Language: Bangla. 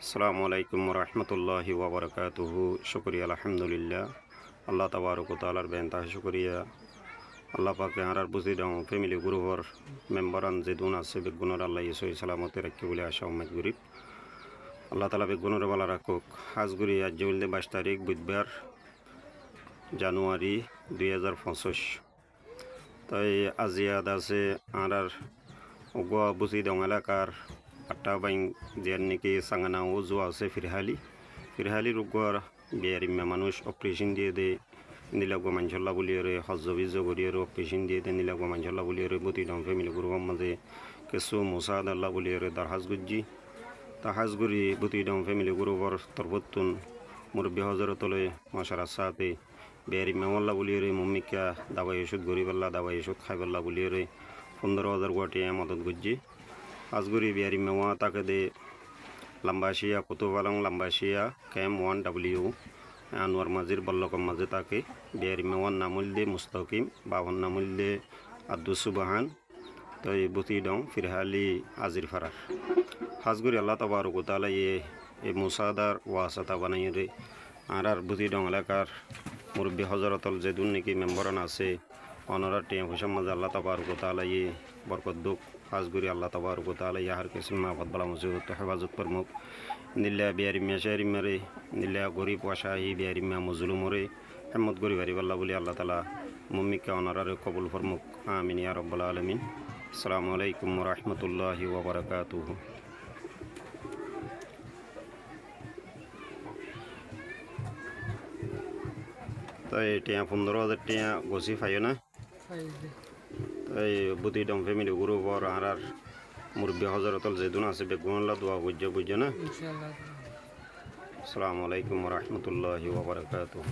আসসালামু আলাইকুম রহমতুল্লাহি ওবরকাতুহু। শুকরিয়া আলহামদুলিল্লাহ। আল্লাহ তাবারক তাআলার বেনতা শুকরিয়া। আল্লাহ পাকে আর বুঝি দাও ফ্যামিলি গ্রুপর মেম্বারান যে দুন আছে বেগুনের আল্লাহ ইসই সালামতে রাখি বলে আশা উম্মেদ গরিব আল্লাহ তালা বেগুনের বালা রাখুক। হাজগুড়ি আজ জলদি 22 তারিখ বুধবার জানুয়ারি 2025। তাই আজিয়াদ আছে আর বুঝি দং এলাকার আটটা বাইং যেন নাকি সাঙ্গানাও জোয়া আছে ফিরহালি রোগর বেয়ারিম্যা মানুষ অপারেশন দিয়ে দে নীলাগো মাঞ্চল্লা বলিয়ে হজবিজ গড়িয়ে অপারেশন দিয়ে দে নীলাগো মাঞ্চল্লা বলিয়ে বতি দম ফ্যামিলি গ্রুপের মাঝে কিছু মোসাদ আল্লাহ বলিয়ে দারহাজ গুজি তাহাজগুড়ি বতি দম ফ্যামিলি গ্রুপর তরবতুন মুরব্বী হজরতলে মশার সাথে বেয়ারিম্যা মাল্লা বলিয়ে মম্মিকা দাবাই ওষুধ গরিবাল্লা দাবাই ওষুধ খাইবাল্লা বলিয়ে 15,000 গুয়াটি মদত গুজি আজগুড়ি বিহারি মেওয়া তাকে দে লাম্বাসিয়া কুতুবালং লাম্বাসিয়া ক্যাম 1W আনোয়ার মাজির বল্লকম মাঝে তাকে বিহারি মেওয়ার নামুল্লে মুস্তাকিম বাবন নামুল্লে আব্দুস সুবাহান তো এই বুতি দং ফিরহালি আজির ফারার হাজগুড়ি আল্লাহ তাবারক তাআলা এ মুসাদার ওয়াসাতা বানাই রে আর বুতি দং এলাকার মুরব্বী হজরতল যে দুন নাকি মেম্বরান আছে অনরা টিয়া হুসাম মাঝে আল্লাহ তাবারক তাআলা বরকত দুঃখ হাজগুড়ি আল্লাহ তাবারক তাআলা ইয়ার কিসম মাফত বালা মুসিবত হেফাজত প্রমুখ নীলা বিয়ারিমিয়া শাহরিমারে নীলা গরিব ওয়াশাহি বিয়ারিমিয়া মজলুমরে হেমত গরিব আল্লাহ বলি আল্লাহ তাআলা মুমিকা অনরারে কবুল ফরমুক আমিন ইয়া রাব্বাল আলামিন। আসসালামু আলাইকুম ওয়া রাহমাতুল্লাহি ওয়া বারাকাতুহু। তাই টিয়া 15,000 টিয়া গছি ফাইও না তাই বুতি দম ফ্যামিলি গ্রুপর আর মুরব্বী হজরতল যেদুন আছে বেগুনলা দোয়া বুঝে না। আসসালামু আলাইকুম ওয়া রাহমাতুল্লাহি ওয়া বারাকাতুহু।